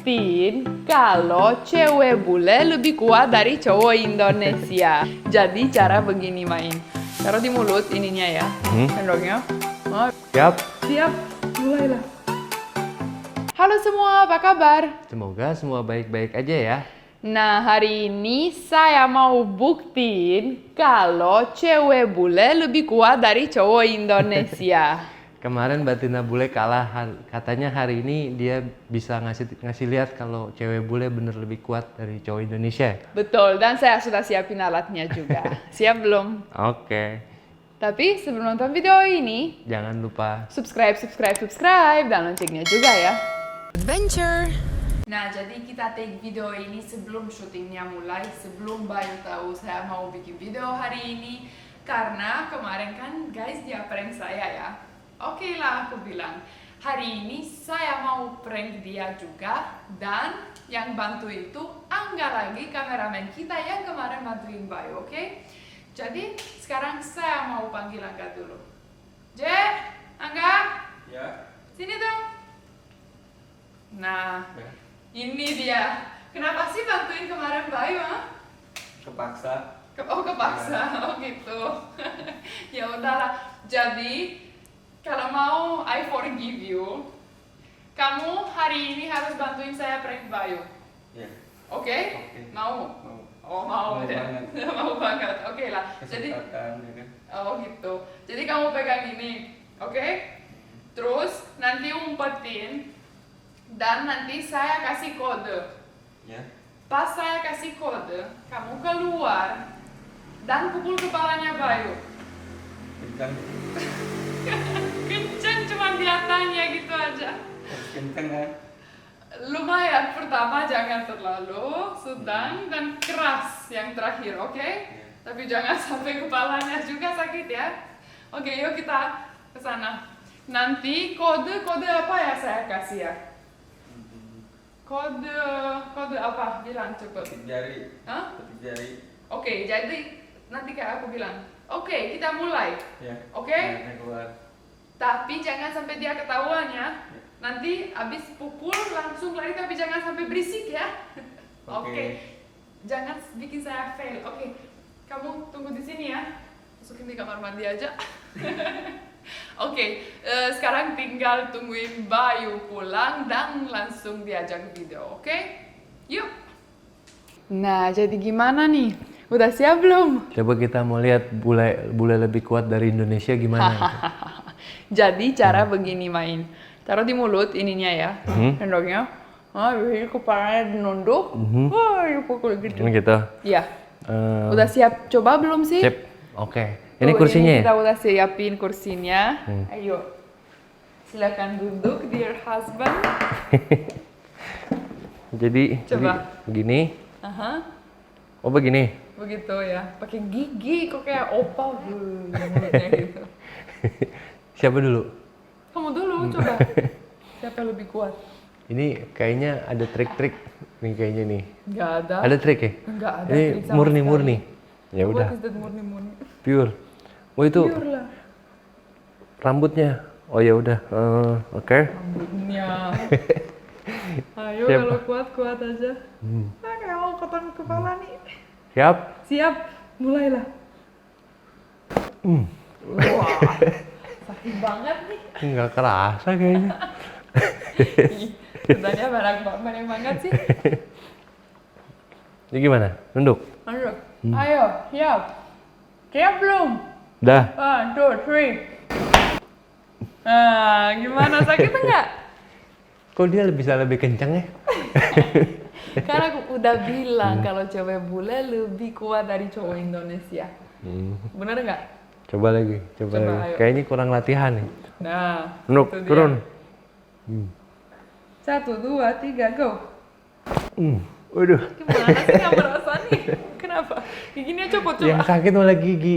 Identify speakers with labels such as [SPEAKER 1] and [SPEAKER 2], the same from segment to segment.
[SPEAKER 1] Tin, kalau cewek bule lebih kuat dari cowok Indonesia. Jadi cara begini main. Taruh di mulut ininya ya, sendoknya. Oh,
[SPEAKER 2] Siap.
[SPEAKER 1] siap, mulailah. Halo semua, apa kabar?
[SPEAKER 2] Semoga semua baik-baik aja ya.
[SPEAKER 1] Nah, hari ini saya mau buktiin kalau cewek bule lebih kuat dari cowok Indonesia.
[SPEAKER 2] Kemarin Batina Bule kalah, katanya hari ini dia bisa ngasih lihat kalau cewek bule bener lebih kuat dari cowok Indonesia.
[SPEAKER 1] Betul, dan saya sudah siapin alatnya juga. Siap belum?
[SPEAKER 2] Oke.
[SPEAKER 1] Tapi sebelum nonton video ini,
[SPEAKER 2] Jangan lupa
[SPEAKER 1] subscribe, dan loncengnya juga ya. Adventure! Nah, jadi kita take video ini sebelum syutingnya mulai, sebelum Bayu tahu saya mau bikin video hari ini. Karena kemarin kan guys dia prank saya ya. Oke lah, aku bilang hari ini saya mau prank dia juga. Dan yang bantu itu Angga lagi, kameramen kita yang kemarin bantuin Bayu, oke? Jadi sekarang saya mau panggil Angga dulu. Angga?
[SPEAKER 3] Ya.
[SPEAKER 1] Sini dong. Nah,
[SPEAKER 3] Ya.
[SPEAKER 1] ini dia. Kenapa sih bantuin kemarin Bayu, ha?
[SPEAKER 3] Kepaksa.
[SPEAKER 1] Kepaksa. Oh gitu. Ya udahlah. Jadi, kalau mau I forgive you, kamu hari ini harus bantuin saya prank Bayu.
[SPEAKER 3] Ya.
[SPEAKER 1] Oke?
[SPEAKER 3] Oke.
[SPEAKER 1] Mau?
[SPEAKER 3] Mau.
[SPEAKER 1] Oh, mau
[SPEAKER 3] Mau
[SPEAKER 1] ya.
[SPEAKER 3] banget.
[SPEAKER 1] Mau banget. Oke lah. Jadi,
[SPEAKER 3] Kesempatan ya kan.
[SPEAKER 1] oh gitu. Jadi kamu pegang ini, oke? Terus nanti umpetin dan nanti saya kasih kode.
[SPEAKER 3] Ya.
[SPEAKER 1] Pas saya kasih kode, kamu keluar dan pukul kepalanya Bayu.
[SPEAKER 3] Kencang.
[SPEAKER 1] Kenceng cuma diatanya gitu aja.
[SPEAKER 3] Harus kencang kan.
[SPEAKER 1] Lumayan, pertama jangan terlalu, sedang dan keras yang terakhir, oke?
[SPEAKER 3] Ya.
[SPEAKER 1] Tapi jangan sampai kepalanya juga sakit ya. Oke, yuk kita ke sana. Nanti kode apa ya saya kasih ya? Kode apa? Bilang cepet.
[SPEAKER 3] Petik jari.
[SPEAKER 1] Hah?
[SPEAKER 3] Petik jari.
[SPEAKER 1] Oke, jadi nanti kayak aku bilang. Oke, kita mulai.
[SPEAKER 3] Ya.
[SPEAKER 1] Oke?
[SPEAKER 3] Nah, keluar.
[SPEAKER 1] Tapi jangan sampai dia ketahuan ya. Nanti abis pukul langsung lari, tapi jangan sampai berisik ya. Oke. Jangan bikin saya fail. Oke. Kamu tunggu di sini ya. Masukin di kamar mandi aja. Oke, sekarang tinggal tungguin Bayu pulang dan langsung diajak video, oke? Yuk. Nah, jadi gimana nih? Udah siap belum?
[SPEAKER 2] coba kita mau lihat bule lebih kuat dari Indonesia gimana.
[SPEAKER 1] Jadi cara begini main. Taruh di mulut ininya ya, sendoknya. Ini kepalanya dinunduk. Wah, pukul gitu.
[SPEAKER 2] Ini gitu.
[SPEAKER 1] Iya. Udah siap coba belum sih?
[SPEAKER 2] Sip. Oke. Ini
[SPEAKER 1] Tuh,
[SPEAKER 2] kursinya
[SPEAKER 1] ini
[SPEAKER 2] ya?
[SPEAKER 1] kita udah siapin kursinya. Ayo. Silakan duduk, dear husband.
[SPEAKER 2] Jadi
[SPEAKER 1] Coba.
[SPEAKER 2] begini.
[SPEAKER 1] Aha.
[SPEAKER 2] Oh begini.
[SPEAKER 1] Begitu ya. Pakai gigi kok kayak opa mulutnya gitu.
[SPEAKER 2] Siapa dulu?
[SPEAKER 1] Kamu dulu coba. Siapa yang lebih kuat?
[SPEAKER 2] Ini kayaknya ada trik-trik nih kayaknya nih.
[SPEAKER 1] Enggak ada.
[SPEAKER 2] Ada trik ya?
[SPEAKER 1] Enggak ada.
[SPEAKER 2] Ini
[SPEAKER 1] trik sama
[SPEAKER 2] murni-murni.
[SPEAKER 1] sekali.
[SPEAKER 2] Ya
[SPEAKER 1] What
[SPEAKER 2] udah,
[SPEAKER 1] is that murni-murni?
[SPEAKER 2] pure. Oh itu
[SPEAKER 1] Pure lah.
[SPEAKER 2] rambutnya. Oh ya udah. Oke.
[SPEAKER 1] Rambutnya. Ayo
[SPEAKER 2] Siap.
[SPEAKER 1] kalau kuat-kuat aja. Kayak mau potong kepala nih.
[SPEAKER 2] Siap.
[SPEAKER 1] Siap. Mulailah. Wah. Sakit banget nih.
[SPEAKER 2] Nggak kerasa kayaknya.
[SPEAKER 1] Sebenarnya banyak banget sih.
[SPEAKER 2] Ini gimana? Nunduk.
[SPEAKER 1] Ayo, ayo, siap. Siap belum?
[SPEAKER 2] Dah.
[SPEAKER 1] 1, 2, 3. Nah, gimana? Sakit enggak?
[SPEAKER 2] Kok dia bisa lebih kencang ya?
[SPEAKER 1] Karena aku udah bilang kalau cewek bule lebih kuat dari cowok Indonesia. Bener nggak?
[SPEAKER 2] Coba lagi.
[SPEAKER 1] Coba,
[SPEAKER 2] Lagi.
[SPEAKER 1] ayo.
[SPEAKER 2] Kayaknya kurang latihan nih.
[SPEAKER 1] Nah,
[SPEAKER 2] Nunduk,
[SPEAKER 1] itu dia.
[SPEAKER 2] turun.
[SPEAKER 1] 1, 2, 3, go.
[SPEAKER 2] Waduh.
[SPEAKER 1] Gimana sih nggak merasa nih? Kenapa? Giginya copot coba.
[SPEAKER 2] Yang sakit malah gigi.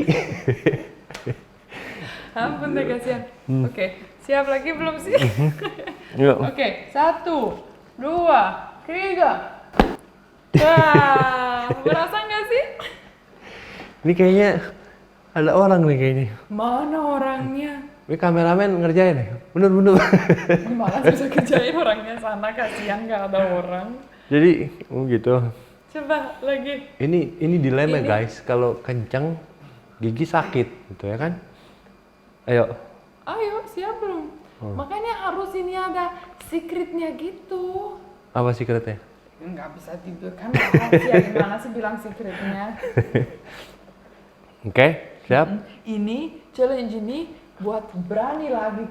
[SPEAKER 1] Ampun deh, kasihan. Oke, siap lagi belum sih?
[SPEAKER 2] Yuk.
[SPEAKER 1] Oke, 1, 2, 3. Wah, berasa nggak sih?
[SPEAKER 2] Ini kayaknya ada orang nih kayaknya.
[SPEAKER 1] Mana orangnya?
[SPEAKER 2] Ini kameramen ngerjain ya? Bener.
[SPEAKER 1] Gimana sih bisa kerjain orangnya sana, kasihan nggak ada orang.
[SPEAKER 2] Jadi, gitu.
[SPEAKER 1] Coba lagi.
[SPEAKER 2] Ini dilema
[SPEAKER 1] Ini.
[SPEAKER 2] guys, kalau kenceng gigi sakit gitu ya kan? Ayo.
[SPEAKER 1] Ayo, siap belum? Makanya harus ini ada secretnya gitu.
[SPEAKER 2] Apa secretnya?
[SPEAKER 1] Nggak bisa tidur kan rahasia, gimana sih bilang secretnya?
[SPEAKER 2] Oke, siap?
[SPEAKER 1] Ini challenge ini buat berani lagi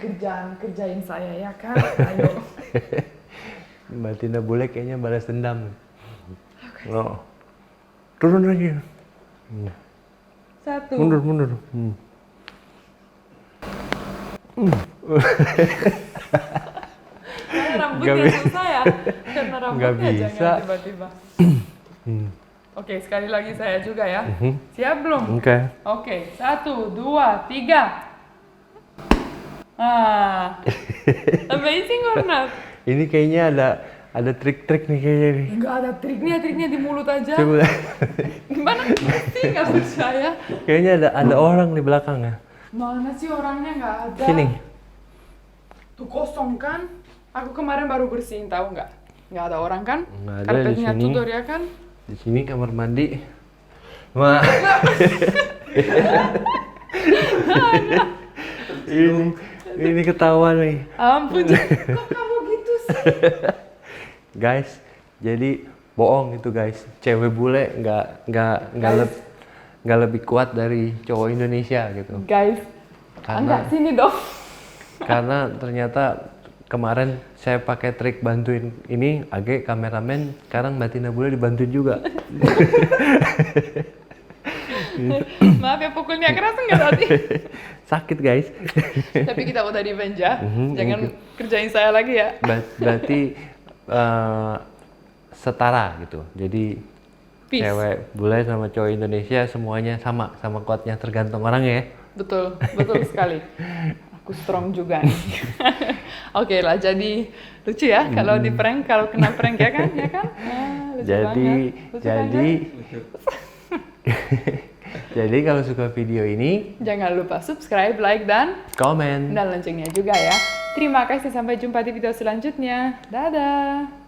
[SPEAKER 1] kerjain saya ya kan? Ayo.
[SPEAKER 2] Mbak Tina boleh kayaknya balas dendam. Oh. Turun lagi.
[SPEAKER 1] 1.
[SPEAKER 2] Mundur.
[SPEAKER 1] Karena
[SPEAKER 2] Nggak
[SPEAKER 1] rambutnya
[SPEAKER 2] bisa.
[SPEAKER 1] susah ya. Karena
[SPEAKER 2] Nggak
[SPEAKER 1] rambutnya
[SPEAKER 2] bisa.
[SPEAKER 1] jangan tiba-tiba. Oke, sekali lagi saya juga ya. Siap belum?
[SPEAKER 2] Oke.
[SPEAKER 1] Oke, 1, 2, 3. Amazing or not?
[SPEAKER 2] Ini kayaknya ada trik-trik nih kayaknya nih.
[SPEAKER 1] Enggak ada triknya di mulut aja.
[SPEAKER 2] Coba.
[SPEAKER 1] Gimana sih nggak percaya?
[SPEAKER 2] Kayaknya ada orang di belakang ya.
[SPEAKER 1] Mana sih orangnya nggak ada?
[SPEAKER 2] Sini.
[SPEAKER 1] Tuh kosong kan? Aku kemarin baru bersihin, tahu nggak? Nggak ada orang kan?
[SPEAKER 2] Nggak ada di
[SPEAKER 1] Karpetnya
[SPEAKER 2] sini.
[SPEAKER 1] Tudor ya kan?
[SPEAKER 2] Di sini kamar mandi. Wah. ini ketahuan nih.
[SPEAKER 1] Ampun, kok kamu gitu sih?
[SPEAKER 2] Guys, jadi bohong itu guys. Cewek bule nggak lebih kuat dari cowok Indonesia gitu.
[SPEAKER 1] Guys, enggak sini dong.
[SPEAKER 2] Karena ternyata kemarin saya pakai trik bantuin ini, Age kameramen, sekarang Mbak Tina Bule dibantuin juga.
[SPEAKER 1] Maaf ya pukulnya keras enggak tadi?
[SPEAKER 2] Sakit guys.
[SPEAKER 1] Tapi kita udah revenge ya. Jangan kerjain saya lagi ya.
[SPEAKER 2] Berarti setara gitu. Jadi
[SPEAKER 1] Peace.
[SPEAKER 2] cewek bule sama cowok Indonesia semuanya sama kuatnya, tergantung orangnya ya.
[SPEAKER 1] Betul sekali. Aku strong juga nih. Oke lah, jadi lucu ya kalau di prank, kalau kena prank ya kan? Ya kan? Lucu banget. Lucu banget.
[SPEAKER 2] Jadi kalau suka video ini,
[SPEAKER 1] Jangan lupa subscribe, like, dan
[SPEAKER 2] komen.
[SPEAKER 1] loncengnya juga ya. Terima kasih, sampai jumpa di video selanjutnya. Dadah!